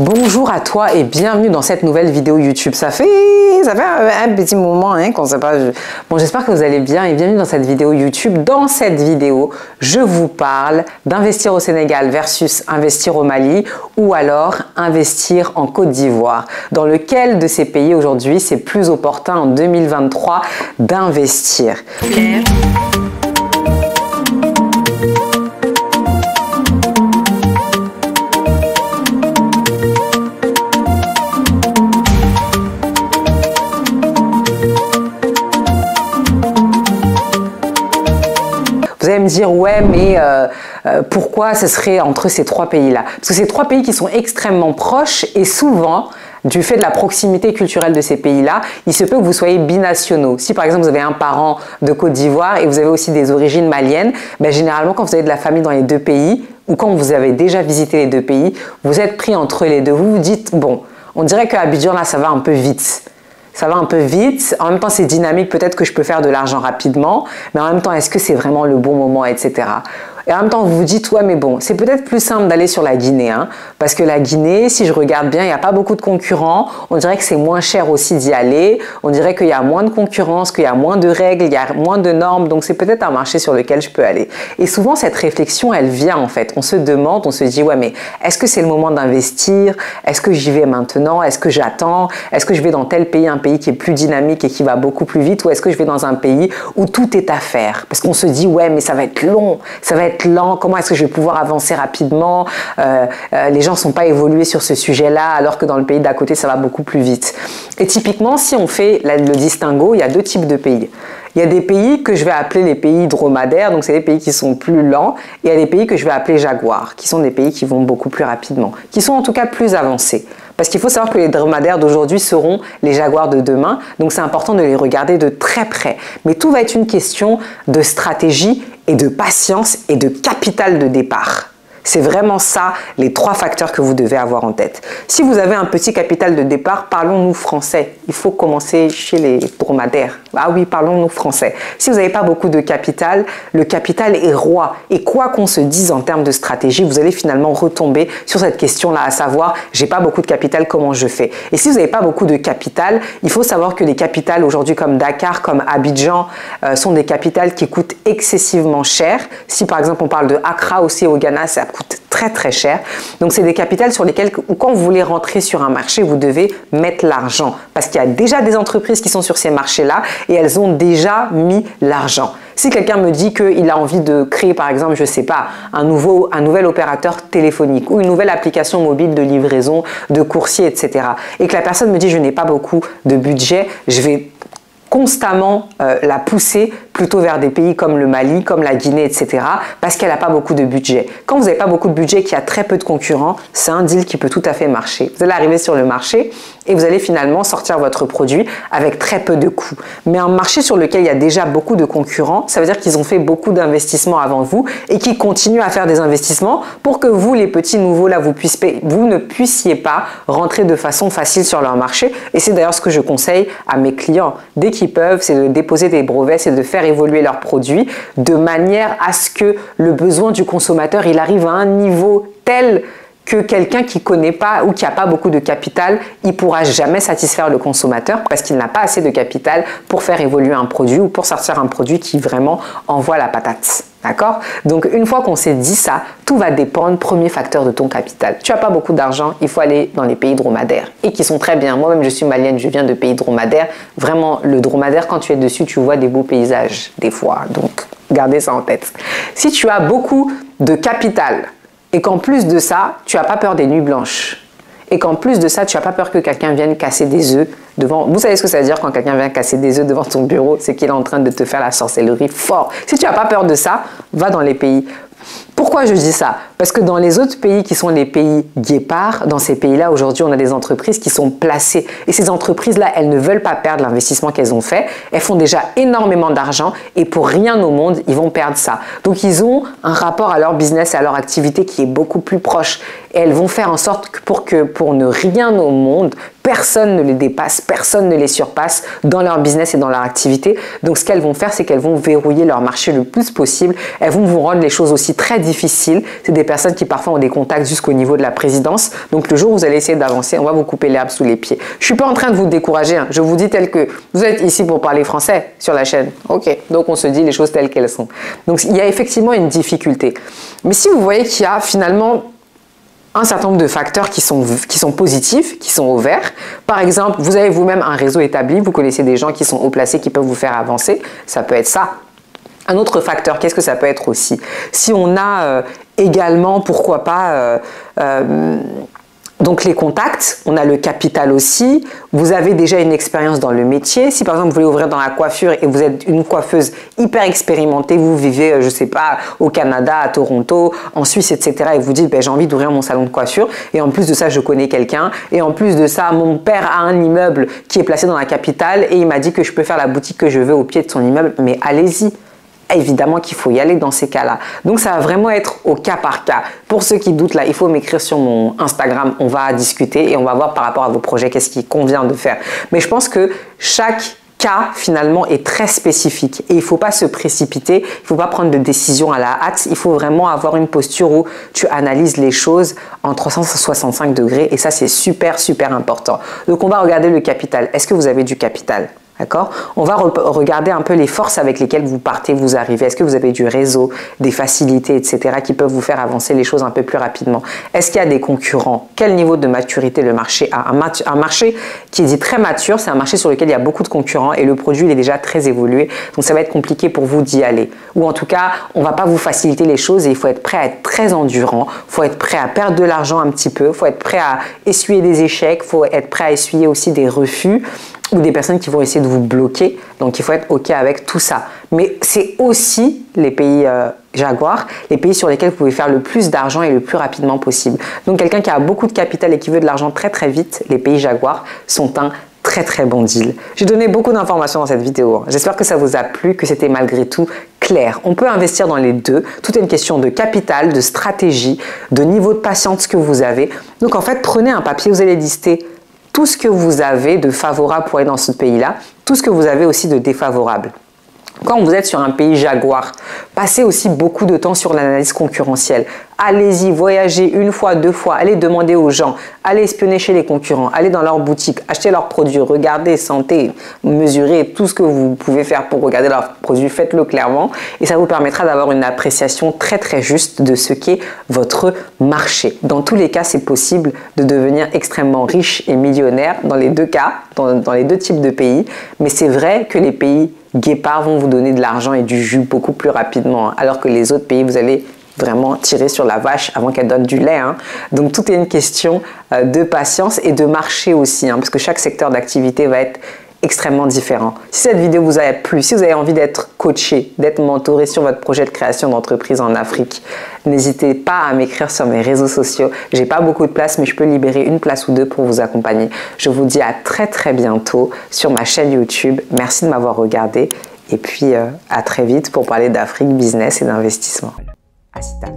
Bonjour à toi et bienvenue dans cette nouvelle vidéo YouTube. Ça fait un petit moment qu'on ne sait pas. Bon, j'espère que vous allez bien et bienvenue dans cette vidéo YouTube. Dans cette vidéo, je vous parle d'investir au Sénégal versus investir au Mali ou alors investir en Côte d'Ivoire. Dans lequel de ces pays aujourd'hui c'est plus opportun en 2023 d'investir. Vous allez me dire, ouais, mais pourquoi ce serait entre ces trois pays-là? Parce que c'est trois pays qui sont extrêmement proches et souvent, du fait de la proximité culturelle de ces pays-là, il se peut que vous soyez binationaux. Si par exemple vous avez un parent de Côte d'Ivoire et vous avez aussi des origines maliennes, ben, généralement quand vous avez de la famille dans les deux pays ou quand vous avez déjà visité les deux pays, vous êtes pris entre les deux. Vous vous dites, bon, on dirait qu'à Abidjan, là, ça va un peu vite. Ça va un peu vite, en même temps c'est dynamique, peut-être que je peux faire de l'argent rapidement, mais en même temps est-ce que c'est vraiment le bon moment, etc. Et en même temps vous vous dites, ouais mais bon, c'est peut-être plus simple d'aller sur la Guinée, parce que la Guinée, si je regarde bien, il n'y a pas beaucoup de concurrents, on dirait que c'est moins cher aussi d'y aller, on dirait qu'il y a moins de concurrence, qu'il y a moins de règles, il y a moins de normes, donc c'est peut-être un marché sur lequel je peux aller. Et souvent cette réflexion, elle vient en fait, on se demande, on se dit, ouais mais est-ce que c'est le moment d'investir? Est-ce que j'y vais maintenant? Est-ce que j'attends? Est-ce que je vais dans tel pays, un pays qui est plus dynamique et qui va beaucoup plus vite, ou est-ce que je vais dans un pays où tout est à faire? Parce qu'on se dit, ouais mais ça va être long, ça va être lent, comment est-ce que je vais pouvoir avancer rapidement? Les gens ne sont pas évolués sur ce sujet-là, alors que dans le pays d'à côté, ça va beaucoup plus vite. Et typiquement, si on fait le distinguo, il y a deux types de pays. Il y a des pays que je vais appeler les pays dromadaires, donc c'est des pays qui sont plus lents, et il y a des pays que je vais appeler jaguars, qui sont des pays qui vont beaucoup plus rapidement, qui sont en tout cas plus avancés. Parce qu'il faut savoir que les dromadaires d'aujourd'hui seront les jaguars de demain, donc c'est important de les regarder de très près. Mais tout va être une question de stratégie et de patience et de capital de départ. C'est vraiment ça, les trois facteurs que vous devez avoir en tête. Si vous avez un petit capital de départ, parlons-nous français. Il faut commencer chez les dromadaires. Ah oui, parlons-nous français. Si vous n'avez pas beaucoup de capital, le capital est roi. Et quoi qu'on se dise en termes de stratégie, vous allez finalement retomber sur cette question-là, à savoir, j'ai pas beaucoup de capital, comment je fais? Et si vous n'avez pas beaucoup de capital, il faut savoir que les capitales aujourd'hui comme Dakar, comme Abidjan, sont des capitales qui coûtent excessivement cher. Si par exemple on parle de Accra aussi au Ghana, ça coûte très très cher. Donc c'est des capitales sur lesquelles, quand vous voulez rentrer sur un marché, vous devez mettre l'argent. Parce qu'il y a déjà des entreprises qui sont sur ces marchés-là et elles ont déjà mis l'argent. Si quelqu'un me dit qu'il a envie de créer, par exemple, je ne sais pas, un nouvel opérateur téléphonique ou une nouvelle application mobile de livraison, de coursier, etc. et que la personne me dit je n'ai pas beaucoup de budget, je vais constamment la pousser plutôt vers des pays comme le Mali, comme la Guinée, etc. parce qu'elle n'a pas beaucoup de budget. Quand vous n'avez pas beaucoup de budget, qu'il y a très peu de concurrents, c'est un deal qui peut tout à fait marcher. Vous allez arriver sur le marché et vous allez finalement sortir votre produit avec très peu de coûts. Mais un marché sur lequel il y a déjà beaucoup de concurrents, ça veut dire qu'ils ont fait beaucoup d'investissements avant vous et qu'ils continuent à faire des investissements pour que vous, les petits nouveaux, là, vous ne puissiez pas rentrer de façon facile sur leur marché. Et c'est d'ailleurs ce que je conseille à mes clients. Dès qu'ils peuvent, c'est de déposer des brevets, c'est de faire évoluer leurs produits de manière à ce que le besoin du consommateur, il arrive à un niveau tel que quelqu'un qui ne connaît pas ou qui n'a pas beaucoup de capital, il ne pourra jamais satisfaire le consommateur parce qu'il n'a pas assez de capital pour faire évoluer un produit ou pour sortir un produit qui vraiment envoie la patate. D'accord? Donc, une fois qu'on s'est dit ça, tout va dépendre, premier facteur, de ton capital. Tu n'as pas beaucoup d'argent, il faut aller dans les pays dromadaires et qui sont très bien. Moi-même, je suis malienne, je viens de pays dromadaires. Vraiment, le dromadaire, quand tu es dessus, tu vois des beaux paysages, des fois. Donc, gardez ça en tête. Si tu as beaucoup de capital, et qu'en plus de ça, tu n'as pas peur des nuits blanches. Et qu'en plus de ça, tu n'as pas peur que quelqu'un vienne casser des œufs devant... Vous savez ce que ça veut dire quand quelqu'un vient casser des œufs devant ton bureau? C'est qu'il est en train de te faire la sorcellerie fort. Si tu n'as pas peur de ça, va dans les pays. Pourquoi je dis ça? Parce que dans les autres pays qui sont les pays guépards, dans ces pays-là, aujourd'hui, on a des entreprises qui sont placées. Et ces entreprises-là, elles ne veulent pas perdre l'investissement qu'elles ont fait. Elles font déjà énormément d'argent et pour rien au monde, ils vont perdre ça. Donc, ils ont un rapport à leur business et à leur activité qui est beaucoup plus proche. Et elles vont faire en sorte que pour ne rien au monde, personne ne les dépasse, personne ne les surpasse dans leur business et dans leur activité. Donc, ce qu'elles vont faire, c'est qu'elles vont verrouiller leur marché le plus possible. Elles vont vous rendre les choses aussi très difficiles. C'est des personnes qui parfois ont des contacts jusqu'au niveau de la présidence. Donc le jour où vous allez essayer d'avancer, on va vous couper l'herbe sous les pieds. Je suis pas en train de vous décourager, hein. Je vous dis tel que vous êtes ici pour parler français sur la chaîne. Ok, donc on se dit les choses telles qu'elles sont. Donc il y a effectivement une difficulté. Mais si vous voyez qu'il y a finalement un certain nombre de facteurs qui sont positifs, qui sont au vert. Par exemple, vous avez vous-même un réseau établi, vous connaissez des gens qui sont haut placés, qui peuvent vous faire avancer. Ça peut être ça. Un autre facteur, qu'est-ce que ça peut être aussi? Si on a également, pourquoi pas, donc les contacts, on a le capital aussi, vous avez déjà une expérience dans le métier. Si par exemple vous voulez ouvrir dans la coiffure et vous êtes une coiffeuse hyper expérimentée, vous vivez, je sais pas, au Canada, à Toronto, en Suisse, etc. et vous dites, ben, j'ai envie d'ouvrir mon salon de coiffure et en plus de ça, je connais quelqu'un et en plus de ça, mon père a un immeuble qui est placé dans la capitale et il m'a dit que je peux faire la boutique que je veux au pied de son immeuble, mais allez-y. Évidemment qu'il faut y aller dans ces cas-là. Donc ça va vraiment être au cas par cas. Pour ceux qui doutent là, il faut m'écrire sur mon Instagram, on va discuter et on va voir par rapport à vos projets qu'est-ce qui convient de faire. Mais je pense que chaque cas finalement est très spécifique et il ne faut pas se précipiter, il ne faut pas prendre de décision à la hâte, il faut vraiment avoir une posture où tu analyses les choses en 365 degrés et ça c'est super important. Donc on va regarder le capital. Est-ce que vous avez du capital ? D'accord? On va regarder un peu les forces avec lesquelles vous partez, vous arrivez. Est-ce que vous avez du réseau, des facilités, etc. qui peuvent vous faire avancer les choses un peu plus rapidement? Est-ce qu'il y a des concurrents? Quel niveau de maturité le marché a? Un marché qui est dit très mature, c'est un marché sur lequel il y a beaucoup de concurrents et le produit il est déjà très évolué. Donc ça va être compliqué pour vous d'y aller. Ou en tout cas, on ne va pas vous faciliter les choses et il faut être prêt à être très endurant. Il faut être prêt à perdre de l'argent un petit peu. Il faut être prêt à essuyer des échecs. Il faut être prêt à essuyer aussi des refus ou des personnes qui vont essayer de vous bloquer. Donc, il faut être OK avec tout ça. Mais c'est aussi les pays Jaguar, les pays sur lesquels vous pouvez faire le plus d'argent et le plus rapidement possible. Donc, quelqu'un qui a beaucoup de capital et qui veut de l'argent très vite, les pays Jaguar sont un très bon deal. J'ai donné beaucoup d'informations dans cette vidéo. J'espère que ça vous a plu, que c'était malgré tout clair. On peut investir dans les deux. Tout est une question de capital, de stratégie, de niveau de patience que vous avez. Donc, en fait, prenez un papier, vous allez lister tout ce que vous avez de favorable pour aller dans ce pays-là, tout ce que vous avez aussi de défavorable. Quand vous êtes sur un pays Jaguar, passez aussi beaucoup de temps sur l'analyse concurrentielle. Allez-y, voyagez une fois, deux fois, allez demander aux gens, allez espionner chez les concurrents, allez dans leurs boutiques, achetez leurs produits, regardez, sentez, mesurez tout ce que vous pouvez faire pour regarder leurs produits, faites-le clairement et ça vous permettra d'avoir une appréciation très juste de ce qu'est votre marché. Dans tous les cas, c'est possible de devenir extrêmement riche et millionnaire dans les deux cas, dans les deux types de pays, mais c'est vrai que les pays guépards vont vous donner de l'argent et du jus beaucoup plus rapidement, alors que les autres pays, vous allez vraiment tirer sur la vache avant qu'elle donne du lait. Hein. Donc tout est une question de patience et de marché aussi, hein, parce que chaque secteur d'activité va être extrêmement différent. Si cette vidéo vous a plu, si vous avez envie d'être coaché, d'être mentoré sur votre projet de création d'entreprise en Afrique, n'hésitez pas à m'écrire sur mes réseaux sociaux. J'ai pas beaucoup de place, mais je peux libérer une place ou deux pour vous accompagner. Je vous dis à très bientôt sur ma chaîne YouTube. Merci de m'avoir regardé et puis à très vite pour parler d'Afrique, business et d'investissement. Asita.